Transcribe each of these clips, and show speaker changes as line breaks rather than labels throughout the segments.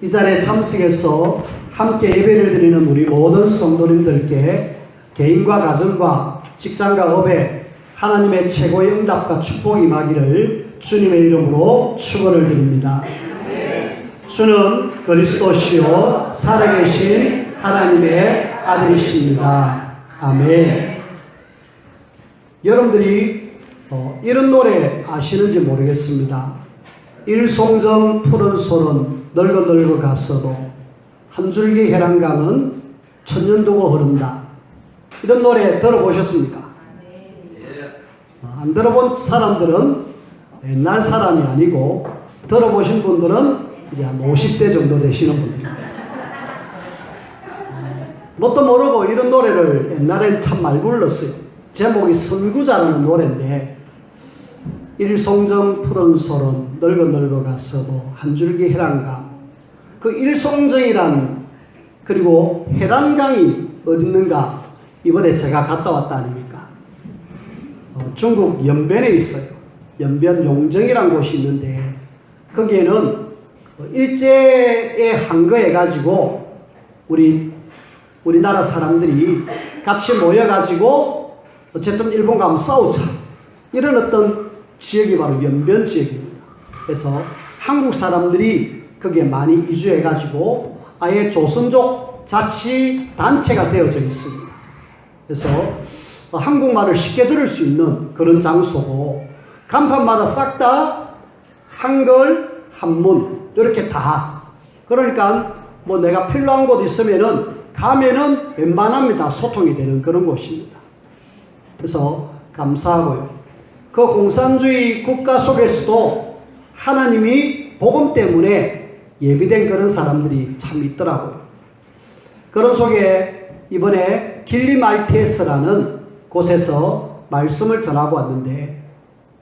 이 자리에 참석해서 함께 예배를 드리는 우리 모든 성도님들께 개인과 가정과 직장과 업에 하나님의 최고의 응답과 축복이 임하기를 주님의 이름으로 축원을 드립니다. 주는 그리스도시요 살아계신 하나님의 아들이십니다. 아멘. 여러분들이 이런 노래 아시는지 모르겠습니다. 일송정 푸른 소는 늙어 갔어도 한 줄기 해란강은 천년 두고 흐른다. 이런 노래 들어보셨습니까? 안 들어본 사람들은 옛날 사람이 아니고 들어보신 분들은 이제 한 50대 정도 되시는 분들입니다. 뭣도 모르고 이런 노래를 옛날엔 참 많이 불렀어요. 제목이 선구자라는 노래인데 일송정 푸른 소는 늙어 갔어도 한 줄기 해란강. 그 일송정이란 그리고 해란강이 어디 있는가 이번에 제가 갔다 왔다 아닙니까? 중국 연변에 있어요. 연변 용정이라는 곳이 있는데 거기에는 일제에 항거해가지고 우리나라 사람들이 같이 모여가지고 어쨌든 일본 가면 싸우자 이런 어떤 지역이 바로 연변 지역입니다. 그래서 한국 사람들이 거기에 많이 이주해가지고 아예 조선족 자치단체가 되어져 있습니다. 그래서 한국말을 쉽게 들을 수 있는 그런 장소고 간판마다 싹 다 한글, 한문 이렇게 다. 그러니까 뭐 내가 필요한 곳 있으면은 가면은 웬만하면 다 소통이 되는 그런 곳입니다. 그래서 감사하고요. 그 공산주의 국가 속에서도 하나님이 복음 때문에 예비된 그런 사람들이 참 있더라고요. 그런 속에 이번에 길리말티에스라는 곳에서 말씀을 전하고 왔는데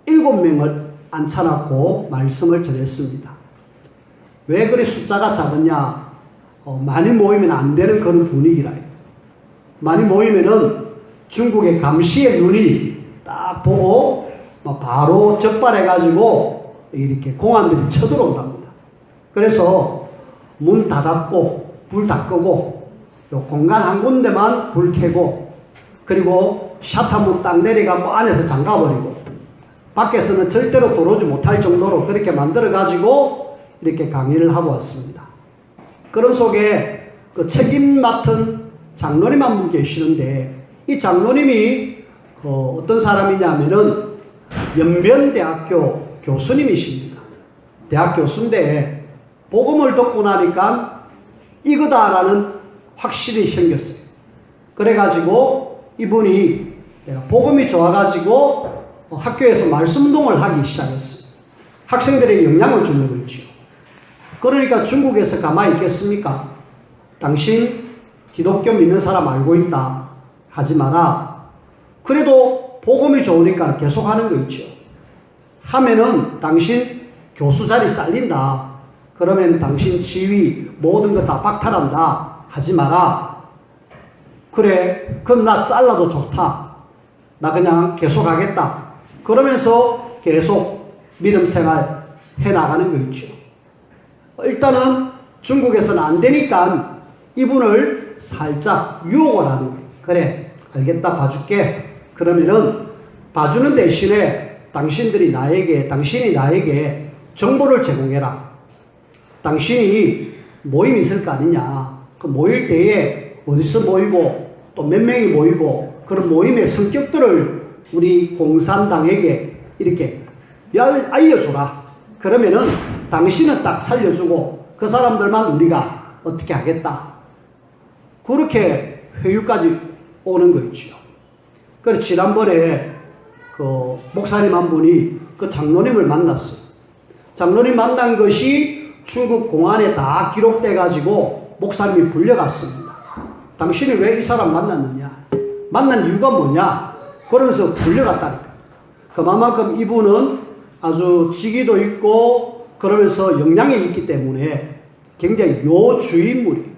7명을 앉혀놓고 말씀을 전했습니다. 왜 그리 숫자가 작으냐? 많이 모이면 안 되는 그런 분위기라. 많이 모이면은 중국의 감시의 눈이 딱 보고 바로 적발해가지고 이렇게 공안들이 쳐들어온답니다. 그래서 문 닫았고 불 다 끄고 요 공간 한 군데만 불 켜고 그리고 샤터문 딱 내려가고 안에서 잠가버리고 밖에서는 절대로 들어오지 못할 정도로 그렇게 만들어가지고 이렇게 강의를 하고 왔습니다. 그런 속에 그 책임 맡은 장로님 한 분 계시는데 이 장로님이 어떤 사람이냐면은 연변대학교 교수님이십니다. 대학 교수인데 복음을 듣고 나니까 이거다라는 확실히 생겼어요. 그래가지고 이분이 내가 복음이 좋아가지고 학교에서 말씀운동을 하기 시작했어요. 학생들에게 영향을 주는 거죠. 그러니까 중국에서 가만히 있겠습니까? 당신 기독교 믿는 사람 알고 있다. 하지 마라. 그래도 복음이 좋으니까 계속 하는 거 있죠. 하면은 당신 교수 자리 잘린다. 그러면 당신 지위 모든 거 다 박탈한다. 하지 마라. 그래, 그럼 나 잘라도 좋다. 나 그냥 계속 하겠다. 그러면서 계속 믿음 생활 해나가는 거 있죠. 일단은 중국에서는 안 되니까 이분을 살짝 유혹을 하는 거예요. 그래, 알겠다, 봐줄게. 그러면은 봐주는 대신에 당신이 나에게 정보를 제공해라. 당신이 모임 있을 거 아니냐. 그 모일 때에 어디서 모이고 또 몇 명이 모이고 그런 모임의 성격들을 우리 공산당에게 이렇게 알려줘라. 그러면은 당신은 딱 살려주고 그 사람들만 우리가 어떻게 하겠다. 그렇게 회유까지 오는 거 있죠. 그래서 지난번에 그 목사님 한 분이 그 장로님을 만났어요. 장로님 만난 것이 중국 공안에 다 기록돼 가지고 목사님이 불려갔습니다. 당신이 왜 이 사람 만났느냐? 만난 이유가 뭐냐? 그러면서 불려갔다니까. 그만큼 이분은 아주 직위도 있고 그러면서 역량이 있기 때문에 굉장히 요주인물이에요.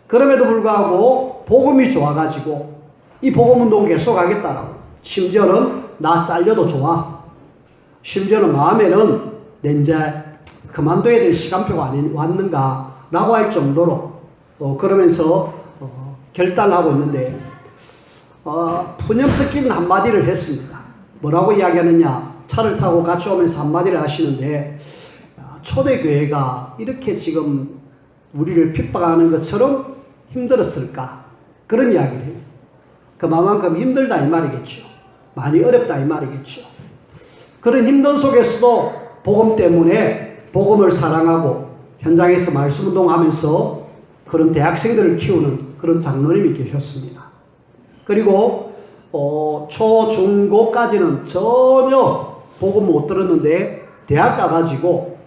그럼에도 불구하고 복음이 좋아가지고 이 복음운동 계속 하겠다라고. 심지어는 나 잘려도 좋아. 심지어는 마음에는 내 이제 그만둬야 될 시간표가 왔는가라고 할 정도로 그러면서 결단하고 있는데 푸념 섞인 한마디를 했습니다. 뭐라고 이야기하느냐, 차를 타고 같이 오면서 한마디를 하시는데, 초대교회가 이렇게 지금 우리를 핍박하는 것처럼 힘들었을까, 그런 이야기를 해요. 그만큼 힘들다 이 말이겠죠. 많이 어렵다 이 말이겠죠. 그런 힘든 속에서도 복음 때문에 복음을 사랑하고 현장에서 말씀운동하면서 그런 대학생들을 키우는 그런 장로님이 계셨습니다. 그리고 초, 중, 고까지는 전혀 복음 못 들었는데 대학 가가지고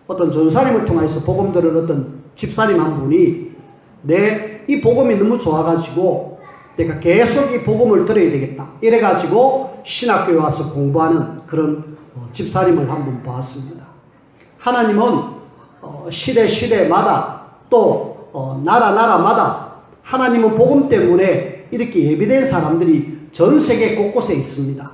어떤 전사님을 통해서 복음 들은 어떤 집사님 한 분이 이 복음이 너무 좋아가지고 내가 계속 이 복음을 들어야 되겠다 이래가지고 신학교에 와서 공부하는 그런 집사님을 한 분 보았습니다. 하나님은 시대마다 또 나라마다 하나님은 복음 때문에 이렇게 예비된 사람들이 전 세계 곳곳에 있습니다.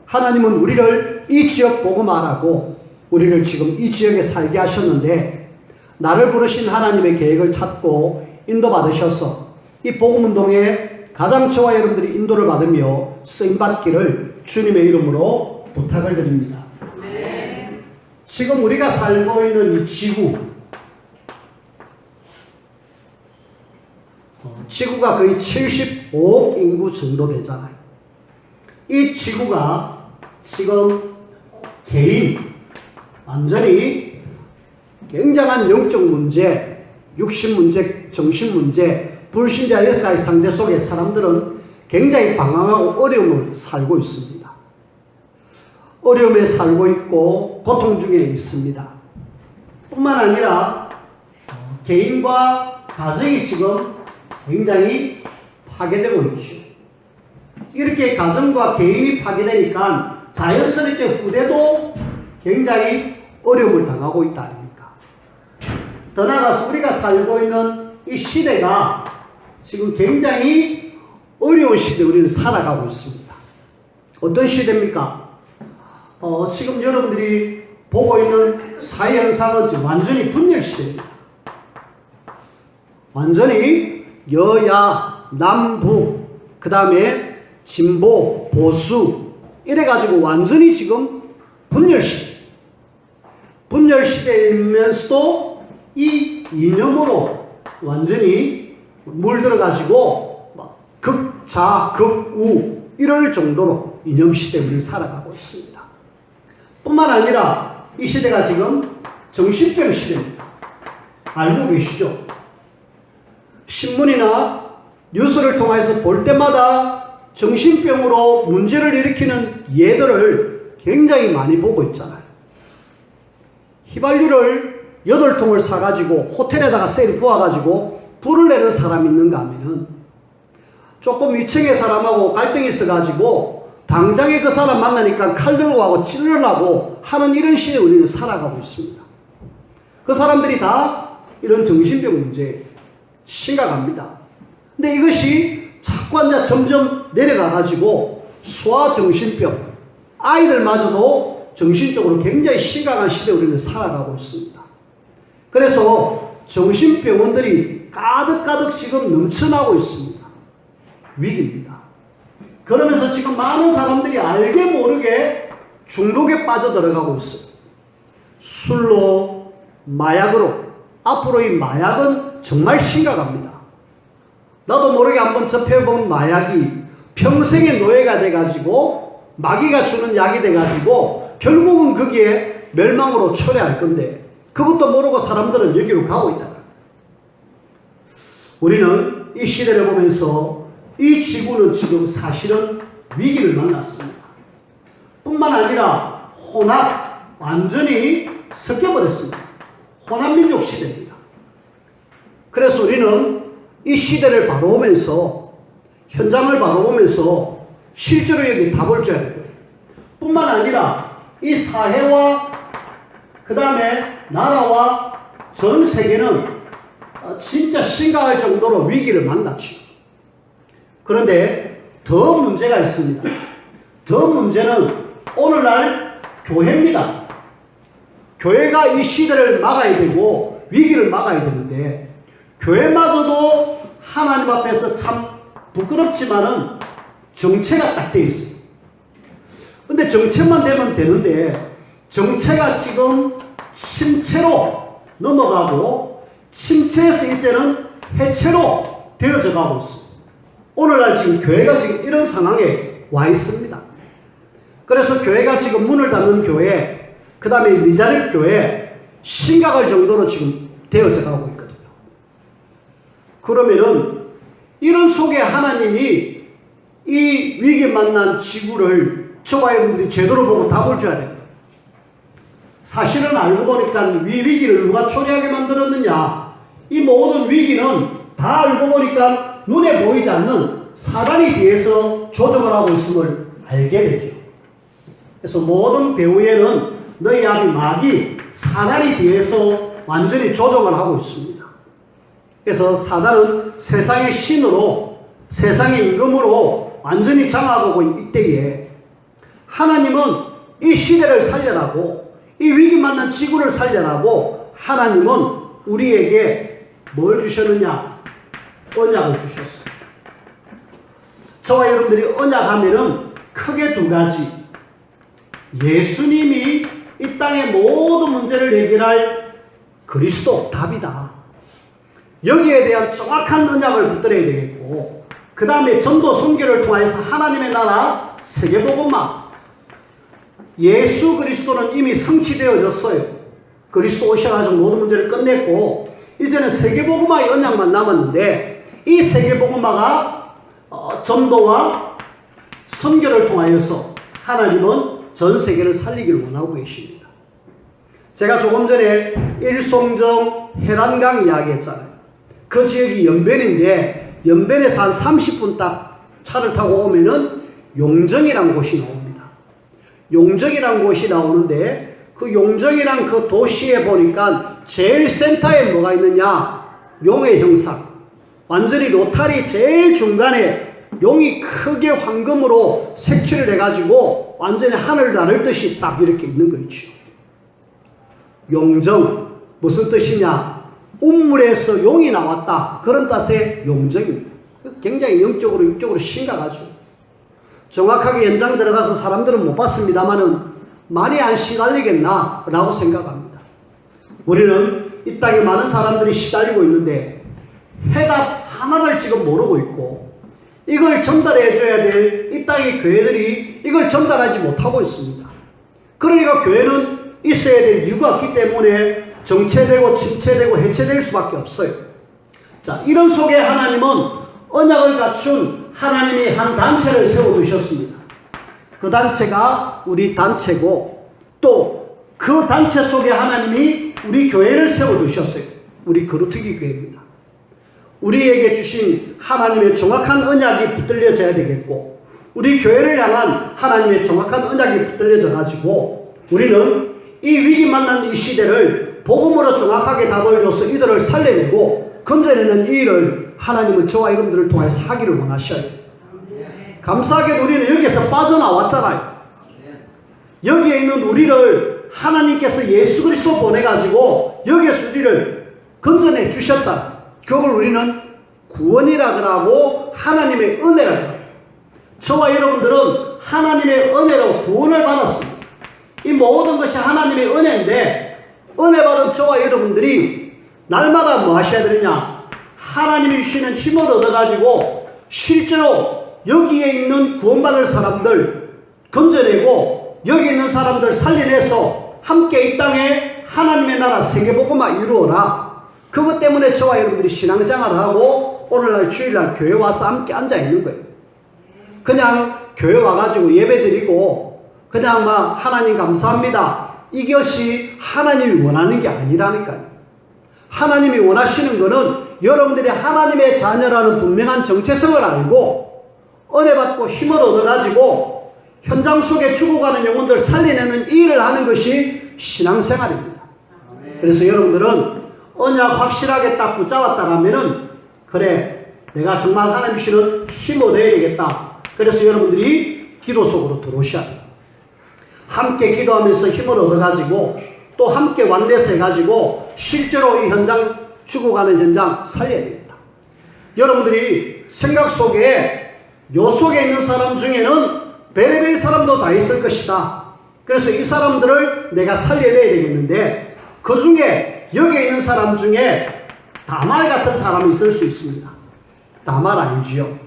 하나님은 우리를 이 지역 복음하라고 우리를 지금 이 지역에 살게 하셨는데, 나를 부르신 하나님의 계획을 찾고 인도받으셔서 이 복음운동에 가장 저와 여러분들이 인도를 받으며 쓰임받기를 주님의 이름으로 부탁을 드립니다. 네. 지금 우리가 살고 있는 이 지구가 거의 75억 인구 정도 되잖아요. 이 지구가 지금 개인, 완전히 굉장한 영적 문제, 육신 문제, 정신 문제, 불신자 6가지 상대 속에 사람들은 굉장히 방황하고 어려움을 살고 있습니다. 어려움에 살고 있고 고통 중에 있습니다. 뿐만 아니라 개인과 가정이 지금 굉장히 파괴되고 있죠. 이렇게 가정과 개인이 파괴되니까 자연스럽게 후대도 굉장히 어려움을 당하고 있다 아닙니까? 더 나아가서 우리가 살고 있는 이 시대가 지금 굉장히 어려운 시대에 우리는 살아가고 있습니다. 어떤 시대입니까? 지금 여러분들이 보고 있는 사회 현상은 지금 완전히 분열 시대입니다. 완전히 여야, 남북, 그 다음에 진보, 보수 이래가지고 완전히 지금 분열 시대. 분열 시대이면서도 이 이념으로 완전히 물들어가지고 극자, 극우 이럴 정도로 이념 시대에 우리 살아가고 있습니다. 뿐만 아니라 이 시대가 지금 정신병 시대입니다. 알고 계시죠? 신문이나 뉴스를 통해서 볼 때마다 정신병으로 문제를 일으키는 예들을 굉장히 많이 보고 있잖아요. 휘발유를 8통을 사가지고 호텔에다가 세일 부어가지고 불을 내는 사람이 있는가 하면은 조금 위층의 사람하고 갈등이 있어가지고 당장에 그 사람 만나니까 칼 들고 가고 찔러라고 하는 이런 시대에 우리는 살아가고 있습니다. 그 사람들이 다 이런 정신병 문제에 심각합니다. 근데 이것이 자꾸 이제 점점 내려가가지고 소아정신병, 아이들마저도 정신적으로 굉장히 심각한 시대에 우리는 살아가고 있습니다. 그래서 정신병원들이 가득가득 지금 넘쳐나고 있습니다. 위기입니다. 그러면서 지금 많은 사람들이 알게 모르게 중독에 빠져들어가고 있어요. 술로, 마약으로. 앞으로 이 마약은 정말 심각합니다. 나도 모르게 한번 접해본 마약이 평생의 노예가 돼가지고 마귀가 주는 약이 돼가지고 결국은 거기에 멸망으로 초래할 건데 그것도 모르고 사람들은 여기로 가고 있다. 우리는 이 시대를 보면서 이 지구는 지금 사실은 위기를 만났습니다. 뿐만 아니라 혼합, 완전히 섞여버렸습니다. 혼합민족 시대입니다. 그래서 우리는 이 시대를 바라보면서 현장을 바라보면서 실제로 여기 답을 줘야 돼요. 뿐만 아니라 이 사회와 그 다음에 나라와 전 세계는 진짜 심각할 정도로 위기를 만났죠. 그런데 더 문제가 있습니다. 더 문제는 오늘날 교회입니다. 교회가 이 시대를 막아야 되고 위기를 막아야 되는데 교회마저도 하나님 앞에서 참 부끄럽지만은 정체가 딱 돼 있어요. 근데 정체만 되면 되는데 정체가 지금 침체로 넘어가고 침체에서 이제는 해체로 되어져 가고 있어요. 오늘날 지금 교회가 지금 이런 상황에 와 있습니다. 그래서 교회가 지금 문을 닫는 교회, 그 다음에 미자립 교회, 심각할 정도로 지금 되어져 가고 있거든요. 그러면은 이런 속에 하나님이 이 위기 만난 지구를 저와 여러분들이 제대로 보고 답을 줘야 됩니다. 사실은 알고 보니까 이 위기를 누가 초래하게 만들었느냐? 이 모든 위기는 다 알고 보니까 눈에 보이지 않는 사단이 뒤에서 조정을 하고 있음을 알게 되죠. 그래서 모든 배후에는 너희 아비 마귀 사단이 뒤에서 완전히 조정을 하고 있습니다. 그래서 사단은 세상의 신으로 세상의 임금으로 완전히 장악하고 있는 이때에 하나님은 이 시대를 살려라고 이 위기 만난 지구를 살려라고 하나님은 우리에게 뭘 주셨느냐? 언약을 주셨어요. 저와 여러분들이 언약하면은 크게 두 가지. 예수님이 이 땅의 모든 문제를 해결할 그리스도 답이다. 여기에 대한 정확한 언약을 붙들어야 되겠고, 그 다음에 전도 선교를 통해서 하나님의 나라 세계복음화. 예수 그리스도는 이미 성취되어졌어요. 그리스도 오셔가지고 모든 문제를 끝냈고 이제는 세계복음화의 언약만 남았는데 이 세계복음화가 전도와 선교를 통하여서 하나님은 전 세계를 살리기를 원하고 계십니다. 제가 조금 전에 일송정 해란강 이야기했잖아요. 그 지역이 연변인데 연변에서 한 30분 딱 차를 타고 오면은 용정이라는 곳이 나옵니다. 용정이라는 곳이 나오는데 그 용정이란 그 도시에 보니까 제일 센터에 뭐가 있느냐? 용의 형상. 완전히 로타리 제일 중간에 용이 크게 황금으로 색칠을 해가지고 완전히 하늘 나를 듯이 딱 이렇게 있는 거 있죠. 용정. 무슨 뜻이냐? 운물에서 용이 나왔다. 그런 뜻의 용정입니다. 굉장히 영적으로 육적으로 심각하죠. 정확하게 연장 들어가서 사람들은 못 봤습니다만은 많이 안 시달리겠나 라고 생각합니다. 우리는 이 땅에 많은 사람들이 시달리고 있는데 해답 하나를 지금 모르고 있고 이걸 전달해 줘야 될 이 땅의 교회들이 이걸 전달하지 못하고 있습니다. 그러니까 교회는 있어야 될 이유가 없기 때문에 정체되고 침체되고 해체될 수밖에 없어요. 자, 이런 속에 하나님은 언약을 갖춘 하나님이 한 단체를 세워두셨습니다. 그 단체가 우리 단체고 또 그 단체 속에 하나님이 우리 교회를 세워두셨어요. 우리 거루트기 교회입니다. 우리에게 주신 하나님의 정확한 언약이 붙들려져야 되겠고 우리 교회를 향한 하나님의 정확한 언약이 붙들려져 가지고 우리는 이 위기 만난 이 시대를 복음으로 정확하게 답을 줘서 이들을 살려내고 건져내는 이 일을 하나님은 저와 여러분들을 통해서 하기를 원하셔요. 감사하게도 우리는 여기에서 빠져나왔잖아요. 여기에 있는 우리를 하나님께서 예수 그리스도 보내가지고 여기에서 우리를 건져내 주셨잖아요. 그걸 우리는 구원이라 그러고 하나님의 은혜라 그래요. 저와 여러분들은 하나님의 은혜로 구원을 받았습니다. 이 모든 것이 하나님의 은혜인데 은혜 받은 저와 여러분들이 날마다 뭐 하셔야 되느냐? 하나님이 주시는 힘을 얻어가지고 실제로 여기에 있는 구원받을 사람들 건져내고 여기 있는 사람들 살려내서 함께 이 땅에 하나님의 나라 세계복음화 이루어라. 그것 때문에 저와 여러분들이 신앙생활을 하고 오늘날 주일날 교회 와서 함께 앉아있는 거예요. 그냥 교회 와가지고 예배드리고 그냥 막 하나님 감사합니다. 이것이 하나님이 원하는 게 아니라니까요. 하나님이 원하시는 것은 여러분들이 하나님의 자녀라는 분명한 정체성을 알고 은혜 받고 힘을 얻어가지고 현장 속에 죽어가는 영혼들 살려내는 일을 하는 것이 신앙생활입니다. 그래서 여러분들은 언약 확실하게 딱 붙잡았다라면은 그래 내가 정말 하나님 주시는 힘 얻어야 되겠다. 그래서 여러분들이 기도 속으로 들어오셔야 돼요. 함께 기도하면서 힘을 얻어가지고 또 함께 완내서 해가지고 실제로 이 현장 죽어가는 현장 살려야 되겠다. 여러분들이 생각 속에 요 속에 있는 사람 중에는 별의별 사람도 다 있을 것이다. 그래서 이 사람들을 내가 살려내야 되겠는데 그 중에 여기에 있는 사람 중에 다말 같은 사람이 있을 수 있습니다. 다말 아니지요.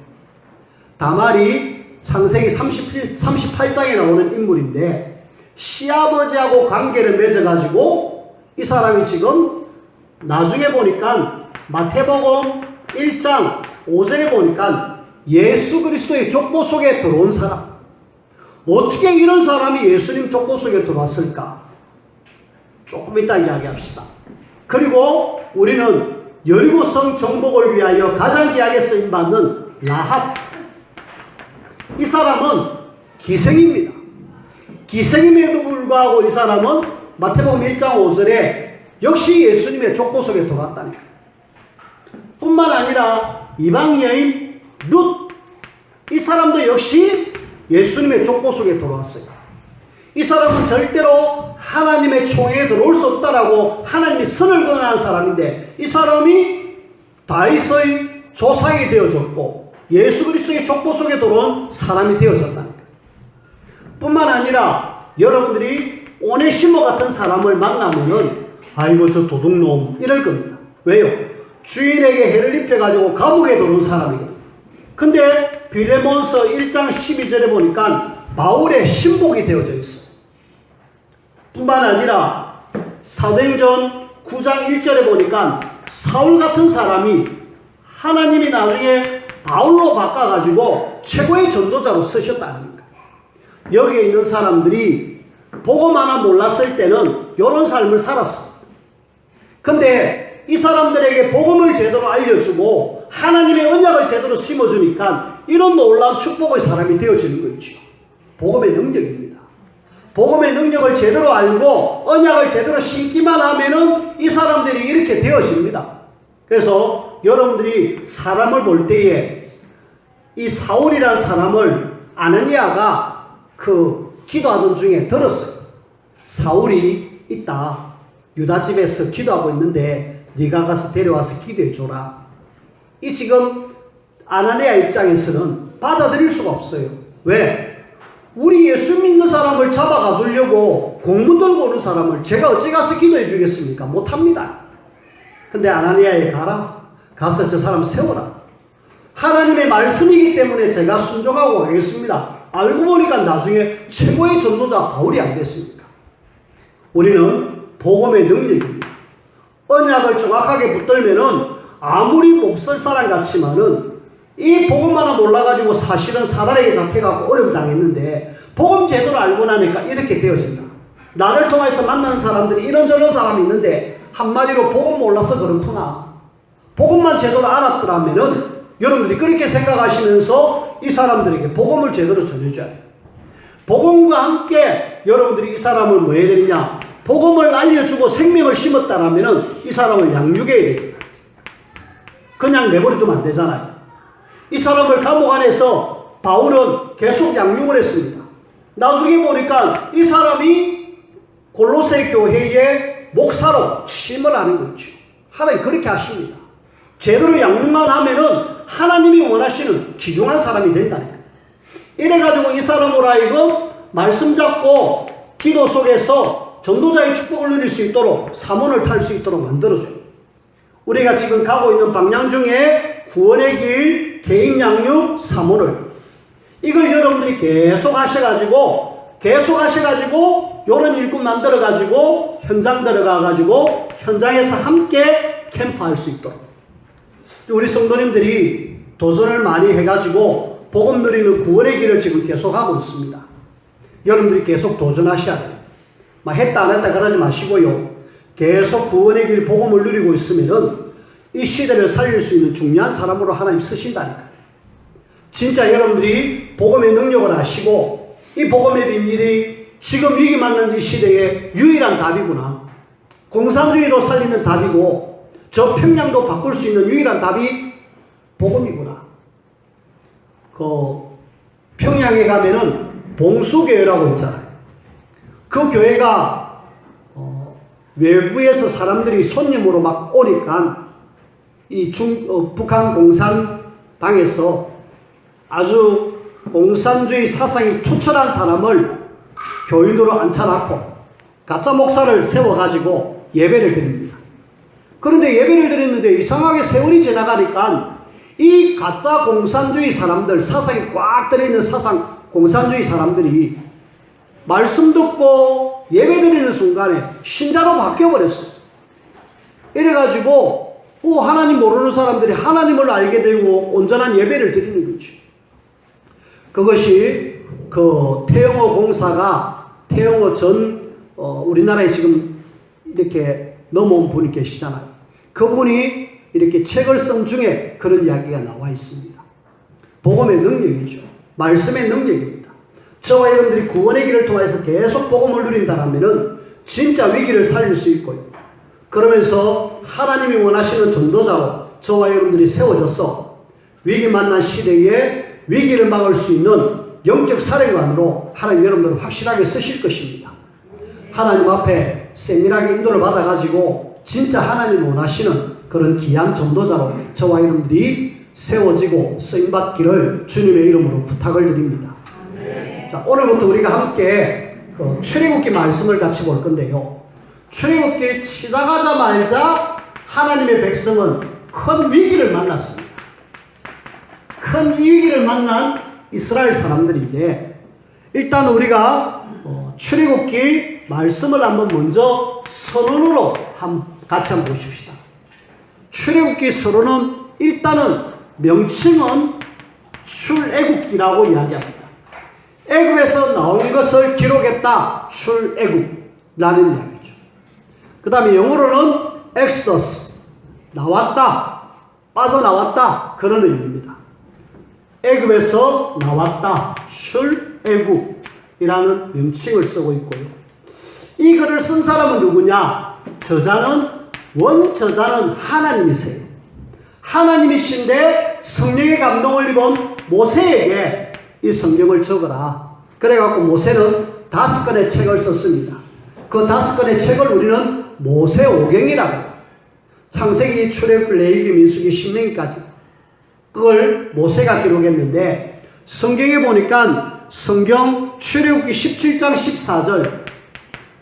다말이 창세기 38장에 나오는 인물인데 시아버지하고 관계를 맺어가지고 이 사람이 지금 나중에 보니까 마태복음 1장 5절에 보니까 예수 그리스도의 족보 속에 들어온 사람. 어떻게 이런 사람이 예수님 족보 속에 들어왔을까? 조금 이따 이야기합시다. 그리고 우리는 여리고성 정복을 위하여 가장 귀하게 쓰임받는 라합. 이 사람은 기생입니다. 기생임에도 불구하고 이 사람은 마태복음 1장 5절에 역시 예수님의 족보 속에 들어왔다니. 뿐만 아니라 이방 여인 룻. 이 사람도 역시 예수님의 족보 속에 들어왔어요. 이 사람은 절대로 하나님의 총회에 들어올 수 없다라고 하나님이 선을 그어놓은 사람인데 이 사람이 다윗의 조상이 되어졌고 예수 그리스도의 족보 속에 들어온 사람이 되어졌다니까. 뿐만 아니라 여러분들이 오네시모 같은 사람을 만나면은 아이고 저 도둑놈 이럴 겁니다. 왜요? 주인에게 해를 입혀가지고 감옥에 들어온 사람이거든요. 근데 빌레몬서 1장 12절에 보니까 바울의 신복이 되어져 있어요. 뿐만 아니라 사도행전 9장 1절에 보니까 사울 같은 사람이 하나님이 나중에 바울로 바꿔가지고 최고의 전도자로 쓰셨다는 거예요. 여기에 있는 사람들이 복음 하나 몰랐을 때는 이런 삶을 살았어. 근데 이 사람들에게 복음을 제대로 알려주고 하나님의 언약을 제대로 심어주니까 이런 놀라운 축복의 사람이 되어지는 거죠. 복음의 능력입니다. 복음의 능력을 제대로 알고 언약을 제대로 심기만 하면은 이 사람들이 이렇게 되어집니다. 그래서 여러분들이 사람을 볼 때에 이 사울이라는 사람을 아나니아가 기도하던 중에 들었어요. 사울이 있다. 유다 집에서 기도하고 있는데 네가 가서 데려와서 기도해 줘라. 이 지금 아나니아 입장에서는 받아들일 수가 없어요. 왜? 우리 예수 믿는 사람을 잡아가두려고 공문 들고 오는 사람을 제가 어찌 가서 기도해 주겠습니까? 못합니다. 근데 아나니아에 가서 저 사람 세워라. 하나님의 말씀이기 때문에 제가 순종하고 가겠습니다. 알고 보니까 나중에 최고의 전도자 바울이 안 됐습니까? 우리는 복음의 능력입니다. 언약을 정확하게 붙들면은 아무리 몹쓸 사람 같지만은 이 복음 하나 몰라가지고 사실은 사단에게 잡혀가고 어려움 당했는데 복음 제대로 알고 나니까 이렇게 되어진다. 나를 통해서 만나는 사람들이 이런저런 사람이 있는데 한마디로 복음 몰라서 그렇구나. 복음만 제대로 알았더라면은 여러분들이 그렇게 생각하시면서 이 사람들에게 복음을 제대로 전해줘야 돼요. 복음과 함께 여러분들이 이 사람을 뭐 해야 되느냐? 복음을 알려주고 생명을 심었다라면은 이 사람을 양육해야 되잖아요. 그냥 내버려두면 안 되잖아요. 이 사람을 감옥 안에서 바울은 계속 양육을 했습니다. 나중에 보니까 이 사람이 골로새 교회의 목사로 취임을 하는 거죠. 하나님 그렇게 하십니다. 제대로 양육만 하면은 하나님이 원하시는 귀중한 사람이 된다니까. 이래가지고 이 사람으로 하여금 말씀 잡고 기도 속에서 전도자의 축복을 누릴 수 있도록 사문을 탈 수 있도록 만들어줘요. 우리가 지금 가고 있는 방향 중에 구원의 길, 개인 양육, 사문을 이걸 여러분들이 계속 하셔가지고 요런 일꾼 만들어가지고 현장 들어가가지고 현장에서 함께 캠프할 수 있도록 우리 성도님들이 도전을 많이 해가지고 복음 누리는 구원의 길을 지금 계속하고 있습니다. 여러분들이 계속 도전하셔야 돼요. 막 했다 안 했다 그러지 마시고요. 계속 구원의 길 복음을 누리고 있으면은 이 시대를 살릴 수 있는 중요한 사람으로 하나님 쓰신다니까요. 진짜 여러분들이 복음의 능력을 아시고 이 복음의 비밀이 지금 위기 맞는 이 시대의 유일한 답이구나. 공산주의로 살리는 답이고 저 평양도 바꿀 수 있는 유일한 답이 복음이구나. 평양에 가면은 봉수교회라고 있잖아요. 그 교회가 외부에서 사람들이 손님으로 막 오니까 이 북한 공산당에서 아주 공산주의 사상이 투철한 사람을 교인으로 앉혀놓고 가짜 목사를 세워가지고 예배를 드립니다. 그런데 예배를 드렸는데 이상하게 세월이 지나가니까 이 가짜 공산주의 사람들, 사상이 꽉 들어있는 공산주의 사람들이 말씀 듣고 예배 드리는 순간에 신자로 바뀌어버렸어요. 이래가지고 하나님 모르는 사람들이 하나님을 알게 되고 온전한 예배를 드리는 거지. 그것이 그 태영호 공사가 태영호 전 우리나라에 지금 이렇게 넘어온 분이 계시잖아요. 그분이 이렇게 책을 쓴 중에 그런 이야기가 나와 있습니다. 복음의 능력이죠. 말씀의 능력입니다. 저와 여러분들이 구원의 길을 통해서 계속 복음을 누린다면 진짜 위기를 살릴 수 있고요. 그러면서 하나님이 원하시는 전도자로 저와 여러분들이 세워져서 위기 만난 시대에 위기를 막을 수 있는 영적 사령관으로 하나님 여러분들을 확실하게 쓰실 것입니다. 하나님 앞에 세밀하게 인도를 받아가지고 진짜 하나님 원하시는 그런 귀한 전도자로 저와 여러분들이 세워지고 쓰임받기를 주님의 이름으로 부탁을 드립니다. 자, 오늘부터 우리가 함께 출애굽기 말씀을 같이 볼 건데요. 출애굽기 시작하자마자 하나님의 백성은 큰 위기를 만났습니다. 큰 위기를 만난 이스라엘 사람들인데 일단 우리가 출애굽기 말씀을 한번 먼저 서론으로 같이 한번 보십시다. 출애굽기 서론은 일단은 명칭은 출애굽기라고 이야기합니다. 애굽에서 나온 것을 기록했다. 출애굽라는 이야기죠. 그 다음에 영어로는 엑소더스, 나왔다, 빠져나왔다, 그런 의미입니다. 애굽에서 나왔다, 출애굽이라는 명칭을 쓰고 있고요. 이 글을 쓴 사람은 누구냐? 원저자는 하나님이세요. 하나님이신데 성령의 감동을 입은 모세에게 이 성경을 적어라. 그래갖고 모세는 5권의 책을 썼습니다. 그 5권의 책을 우리는 모세오경이라고, 창세기, 출애굽기, 레위기, 민수기, 신명기까지 그걸 모세가 기록했는데 성경에 보니까 성경 출애굽기 17장 14절,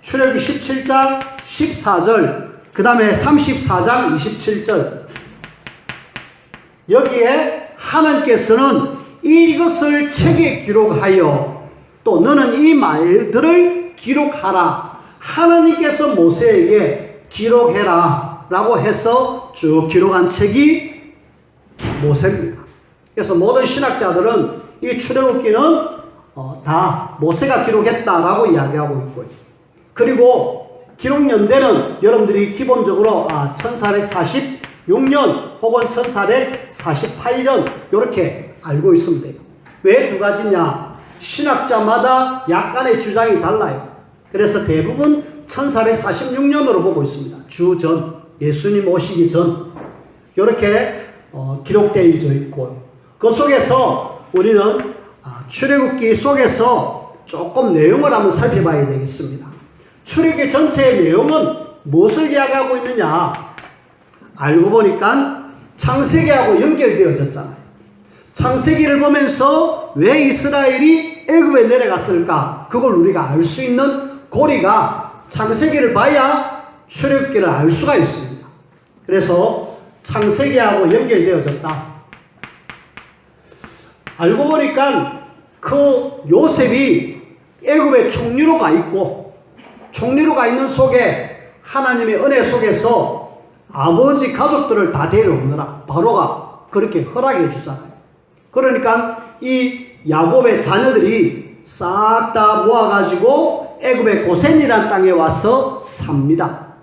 출애굽기 17장 14절, 그 다음에 34장 27절, 여기에 하나님께서는 이것을 책에 기록하여 또 너는 이 말들을 기록하라. 하나님께서 모세에게 기록해라 라고 해서 쭉 기록한 책이 모세입니다. 그래서 모든 신학자들은 이 출애굽기는 다 모세가 기록했다라고 이야기하고 있고요. 그리고 기록 연대는 여러분들이 기본적으로 1446년 혹은 1448년 이렇게 알고 있으면 돼요. 왜 두 가지냐? 신학자마다 약간의 주장이 달라요. 그래서 대부분 1446년으로 보고 있습니다. 주전, 예수님 오시기 전 이렇게 기록되어 있고, 그 속에서 우리는 출애굽기 속에서 조금 내용을 한번 살펴봐야 되겠습니다. 출애굽기 전체의 내용은 무엇을 이야기하고 있느냐? 알고 보니까 창세기하고 연결되어졌잖아요. 창세기를 보면서 왜 이스라엘이 애굽에 내려갔을까? 그걸 우리가 알 수 있는 고리가 창세기를 봐야 출애굽기를 알 수가 있습니다. 그래서 창세기하고 연결되어졌다. 알고 보니까 그 요셉이 애굽에 총리로 가 있고, 총리로 가 있는 속에 하나님의 은혜 속에서 아버지 가족들을 다 데려오느라 바로가 그렇게 허락해 주잖아요. 그러니까 이 야곱의 자녀들이 싹 다 모아가지고 애굽의 고센이라는 땅에 와서 삽니다.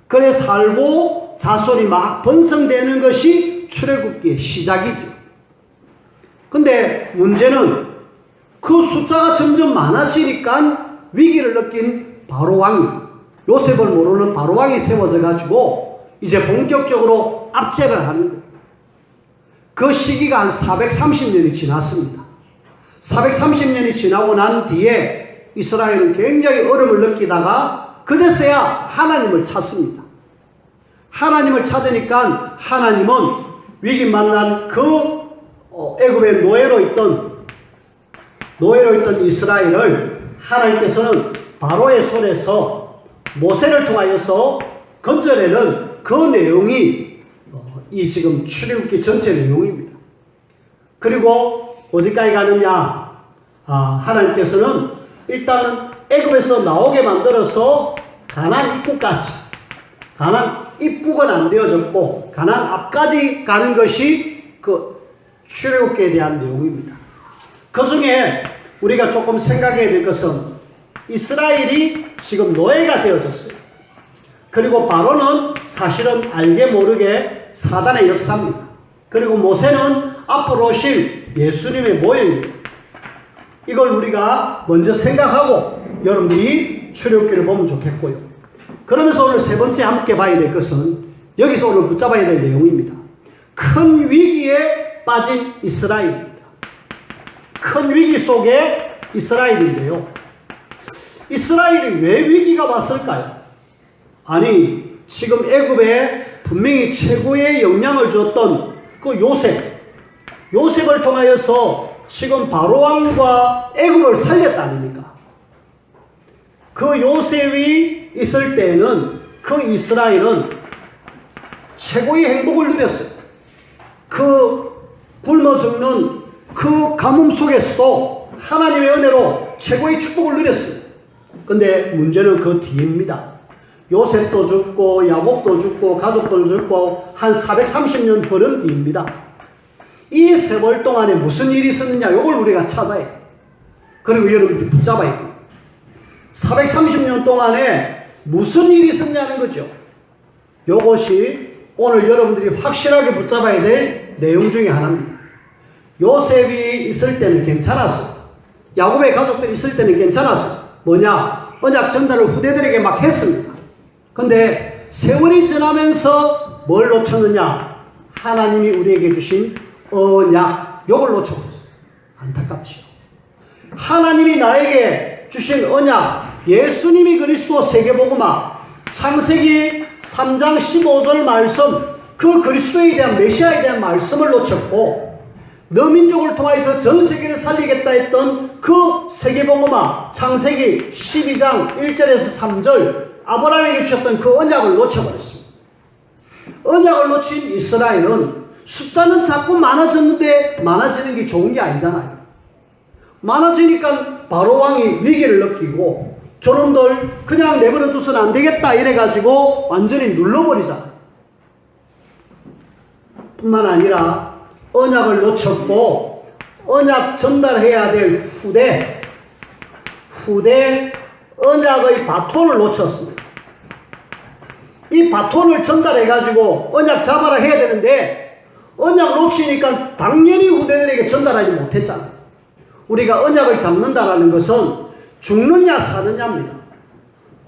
그래 살고 자손이 막 번성되는 것이 출애굽기의 시작이죠. 근데 문제는 그 숫자가 점점 많아지니까 위기를 느낀 바로왕이, 요셉을 모르는 바로왕이 세워져 가지고 이제 본격적으로 압제를 하는 거예요. 그 시기가 한 430년이 지났습니다. 430년이 지나고 난 뒤에 이스라엘은 굉장히 어려움을 느끼다가 그제서야 하나님을 찾습니다. 하나님을 찾으니까 하나님은 위기 만난 그 애굽의 노예로 있던 이스라엘을 하나님께서는 바로의 손에서 모세를 통하여서 건져내는 그 내용이 이 지금 출애굽기 전체 내용입니다. 그리고 어디까지 가느냐? 하나님께서는 일단은 애굽에서 나오게 만들어서 가나안 입구까지, 가나안 입국은 안 되어졌고 가나안 앞까지 가는 것이 그 출애굽기에 대한 내용입니다. 그 중에 우리가 조금 생각해야 될 것은 이스라엘이 지금 노예가 되어졌어요. 그리고 바로는 사실은 알게 모르게 사단의 역사입니다. 그리고 모세는 앞으로 오실 예수님의 모형입니다. 이걸 우리가 먼저 생각하고 여러분들이 출애굽기를 보면 좋겠고요. 그러면서 오늘 세 번째 함께 봐야 될 것은 여기서 오늘 붙잡아야 될 내용입니다. 큰 위기에 빠진 이스라엘입니다. 큰 위기 속에 이스라엘인데요. 이스라엘이 왜 위기가 왔을까요? 아니, 지금 애굽에 분명히 최고의 영향을 줬던 그 요셉을 통하여서 지금 바로왕과 애굽을 살렸다 아닙니까? 그 요셉이 있을 때는 그 이스라엘은 최고의 행복을 누렸어요. 그 굶어 죽는 그 가뭄 속에서도 하나님의 은혜로 최고의 축복을 누렸어요. 근데 문제는 그 뒤입니다. 요셉도 죽고 야곱도 죽고 가족도 죽고 한 430년 흐른 뒤입니다. 이 세월 동안에 무슨 일이 있었느냐, 이걸 우리가 찾아야 해요. 그리고 여러분들이 붙잡아야 해요. 430년 동안에 무슨 일이 있었냐는 거죠. 이것이 오늘 여러분들이 확실하게 붙잡아야 될 내용 중에 하나입니다. 요셉이 있을 때는 괜찮았어. 야곱의 가족들이 있을 때는 괜찮았어. 뭐냐? 언약 전달을 후대들에게 막 했습니다. 근데 세월이 지나면서 뭘 놓쳤느냐? 하나님이 우리에게 주신 언약, 이걸 놓쳐버렸어요. 안타깝지요. 하나님이 나에게 주신 언약, 예수님이 그리스도 세계복음화, 창세기 3장 15절 말씀, 그 그리스도에 대한 메시아에 대한 말씀을 놓쳤고, 너 민족을 통해서 전 세계를 살리겠다 했던 그 세계복음화, 창세기 12장 1절에서 3절, 아브라함에게 주셨던 그 언약을 놓쳐버렸습니다. 언약을 놓친 이스라엘은 숫자는 자꾸 많아졌는데 많아지는 게 좋은 게 아니잖아요. 많아지니까 바로왕이 위기를 느끼고 저놈들 그냥 내버려 두서는 안 되겠다 이래가지고 완전히 눌러버리잖아요. 뿐만 아니라 언약을 놓쳤고 언약 전달해야 될 후대 언약의 바톤을 놓쳤습니다. 이 바톤을 전달해가지고 언약 잡아라 해야 되는데 언약 놓치니까 당연히 후대들에게 전달하지 못했잖아요. 우리가 언약을 잡는다라는 것은 죽느냐 사느냐입니다.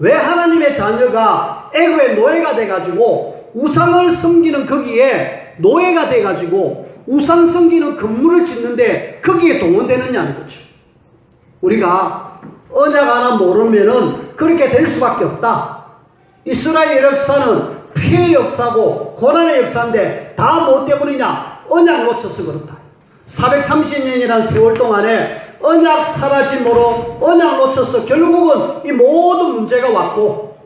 왜 하나님의 자녀가 애굽의 노예가 돼가지고 우상을 섬기는 거기에 노예가 돼가지고 우상 섬기는 건물을 짓는데 거기에 동원되느냐는 거죠. 우리가 언약 하나 모르면은 그렇게 될 수밖에 없다. 이스라엘 역사는 피해 역사고 고난의 역사인데 다 뭐 때문이냐? 언약 놓쳐서 그렇다. 430년이라는 세월 동안에 언약 사라짐으로 언약 놓쳐서 결국은 이 모든 문제가 왔고,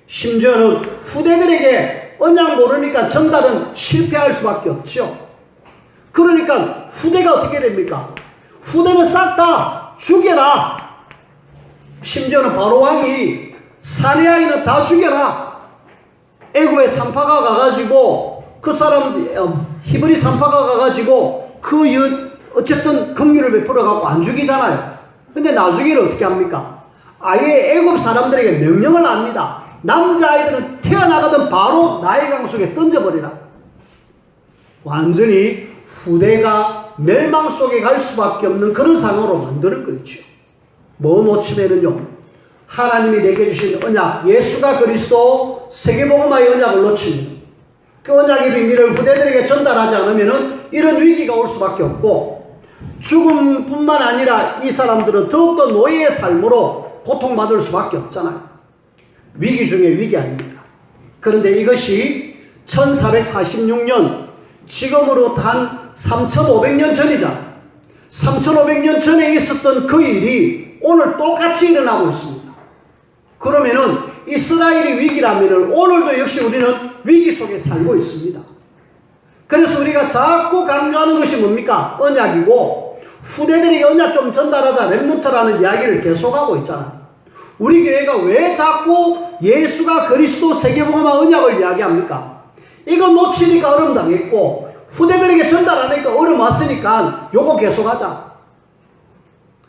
심지어는 후대들에게 언약 모르니까 전달은 실패할 수밖에 없죠. 그러니까 후대가 어떻게 됩니까? 후대는 싹 다 죽여라. 심지어는 바로왕이 사내 아이는 다 죽여라. 애굽의 산파가 가가지고 그 사람 히브리 산파가 가가지고 어쨌든 긍휼을 베풀어갖고 안 죽이잖아요. 근데 나중에는 어떻게 합니까? 아예 애굽 사람들에게 명령을 합니다. 남자아이들은 태어나가던 바로 나일강 속에 던져버리라. 완전히 후대가 멸망 속에 갈 수밖에 없는 그런 상황으로 만드는 거죠. 뭐 놓치면은요, 하나님이 내게 주신 언약, 예수가 그리스도 세계복음화의 언약을 놓치면, 그 언약의 비밀을 후대들에게 전달하지 않으면은 이런 위기가 올 수밖에 없고, 죽음뿐만 아니라 이 사람들은 더욱더 노예의 삶으로 고통받을 수밖에 없잖아요. 위기 중에 위기 아닙니까? 그런데 이것이 1446년, 지금으로 단 3500년 전이잖아. 3500년 전에 있었던 그 일이 오늘 똑같이 일어나고 있습니다. 그러면은 이스라엘이 위기라면은 오늘도 역시 우리는 위기 속에 살고 있습니다. 그래서 우리가 자꾸 강조하는 것이 뭡니까? 언약이고, 후대들에게 언약 좀 전달하자, 렘넌트라는 이야기를 계속하고 있잖아. 우리 교회가 왜 자꾸 예수가 그리스도 세계복음화 언약을 이야기합니까? 이거 놓치니까 어려움 당했고, 후대들에게 전달하니까 어려움 왔으니까 요거 계속하자.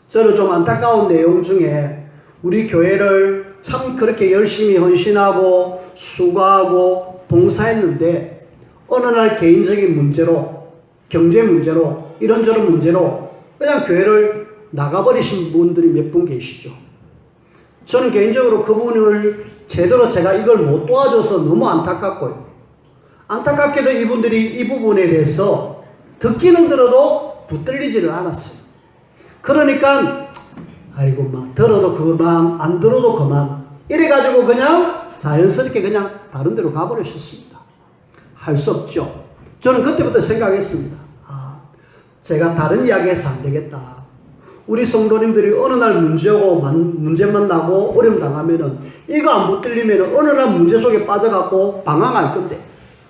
저는 좀 안타까운 내용 중에 우리 교회를 참 그렇게 열심히 헌신하고 수고하고 봉사했는데 어느 날 개인적인 문제로, 경제 문제로, 이런저런 문제로 그냥 교회를 나가버리신 분들이 몇 분 계시죠. 저는 개인적으로 그분을 제대로 제가 이걸 못 도와줘서 너무 안타깝고요. 안타깝게도 이분들이 이 부분에 대해서 듣기는 들어도 붙들리지를 않았어요. 그러니까 아이고 막 들어도 그만, 안 들어도 그만, 이래가지고 그냥 자연스럽게 그냥 다른 데로 가버리셨습니다. 할 수 없죠. 저는 그때부터 생각했습니다. 제가 다른 이야기해서 안 되겠다. 우리 성도님들이 어느 날 문제 만나고 어려움 당하면은 이거 안 붙들리면은 어느 날 문제 속에 빠져갖고 방황할 건데,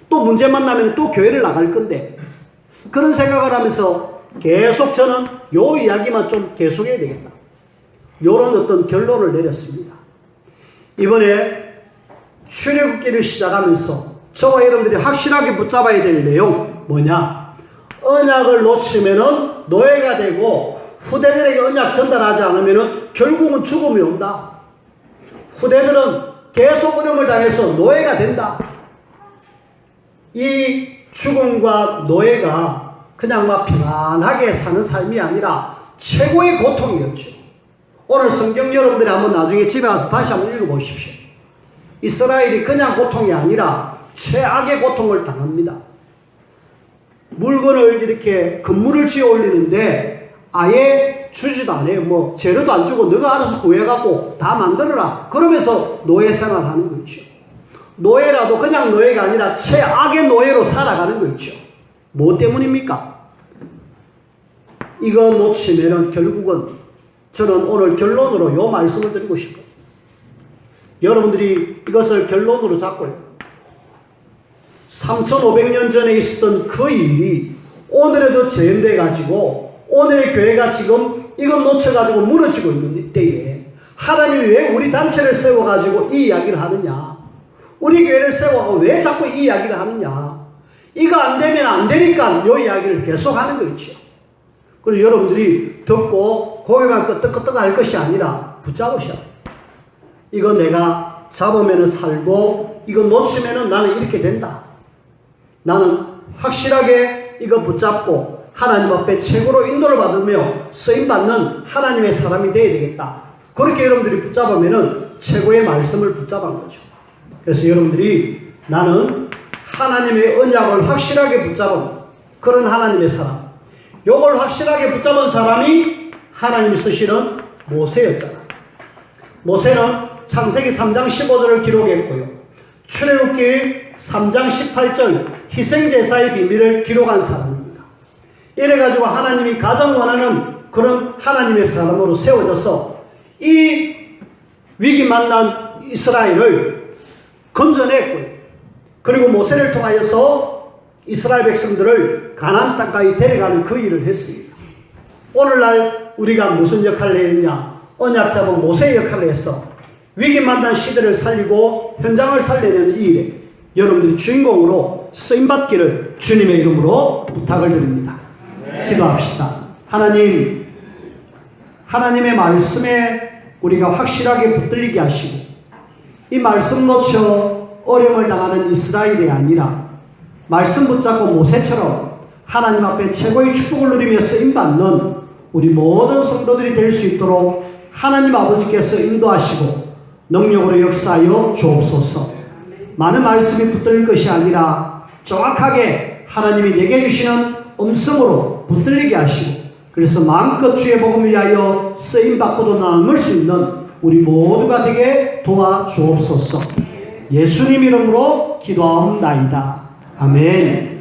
또 문제 만나면 또 교회를 나갈 건데, 그런 생각을 하면서 계속 저는 요 이야기만 좀 계속해야 되겠다. 요런 어떤 결론을 내렸습니다. 이번에 출애굽기를 시작하면서 저와 여러분들이 확실하게 붙잡아야 될 내용 뭐냐? 언약을 놓치면은 노예가 되고 후대들에게 언약 전달하지 않으면은 결국은 죽음이 온다. 후대들은 계속 어려움을 당해서 노예가 된다. 이 죽음과 노예가 그냥 막 평안하게 사는 삶이 아니라 최고의 고통이었죠. 오늘 성경 여러분들이 한번 나중에 집에 가서 다시 한번 읽어보십시오. 이스라엘이 그냥 고통이 아니라 최악의 고통을 당합니다. 물건을 이렇게 건물을 지어 올리는데 아예 주지도 않아요. 뭐 재료도 안 주고 너가 알아서 구해갖고 다 만들어라. 그러면서 노예 생활하는 거죠. 노예라도 그냥 노예가 아니라 최악의 노예로 살아가는 거죠. 뭐 때문입니까? 이거 놓치면은 결국은 저는 오늘 결론으로 요 말씀을 드리고 싶어요. 여러분들이 이것을 결론으로 잡고요. 3500년 전에 있었던 그 일이 오늘에도 재현돼가지고 오늘의 교회가 지금 이것 놓쳐가지고 무너지고 있는 이때에 하나님이 왜 우리 단체를 세워가지고 이 이야기를 하느냐? 우리 교회를 세워가지고 왜 자꾸 이 이야기를 하느냐? 이거 안 되면 안 되니까 이 이야기를 계속 하는 거죠. 그리고 여러분들이 듣고 고개만 끄덕끄덕 할 것이 아니라 붙잡으셔야 돼요. 이거 내가 잡으면 살고 이거 놓치면 나는 이렇게 된다. 나는 확실하게 이거 붙잡고 하나님 앞에 최고로 인도를 받으며 쓰임받는 하나님의 사람이 되어야 되겠다. 그렇게 여러분들이 붙잡으면 최고의 말씀을 붙잡은 거죠. 그래서 여러분들이 나는 하나님의 언약을 확실하게 붙잡은 그런 하나님의 사람, 요걸 확실하게 붙잡은 사람이 하나님이 쓰시는 모세였잖아. 모세는 창세기 3장 15절을 기록했고요. 출애굽기 3장 18절 희생제사의 비밀을 기록한 사람입니다. 이래가지고 하나님이 가장 원하는 그런 하나님의 사람으로 세워져서 이 위기 만난 이스라엘을 건져냈고요. 그리고 모세를 통하여서 이스라엘 백성들을 가나안 땅까지 데려가는 그 일을 했습니다. 오늘날 우리가 무슨 역할을 했냐? 언약 잡은 모세의 역할을 해서 위기 만난 시대를 살리고 현장을 살려내는 이 일에 여러분들이 주인공으로 쓰임받기를 주님의 이름으로 부탁을 드립니다. 기도합시다. 하나님, 하나님의 말씀에 우리가 확실하게 붙들리게 하시고 이 말씀 놓쳐 어려움을 당하는 이스라엘이 아니라 말씀 붙잡고 모세처럼 하나님 앞에 최고의 축복을 누리며 쓰임받는 우리 모든 성도들이 될 수 있도록 하나님 아버지께서 인도하시고 능력으로 역사하여 주옵소서. 많은 말씀이 붙들 것이 아니라 정확하게 하나님이 내게 주시는 음성으로 붙들리게 하시고 그래서 마음껏 주의 복음을 위하여 쓰임받고도 남을 수 있는 우리 모두가 되게 도와주옵소서. 예수님 이름으로 기도하옵나이다. 아멘.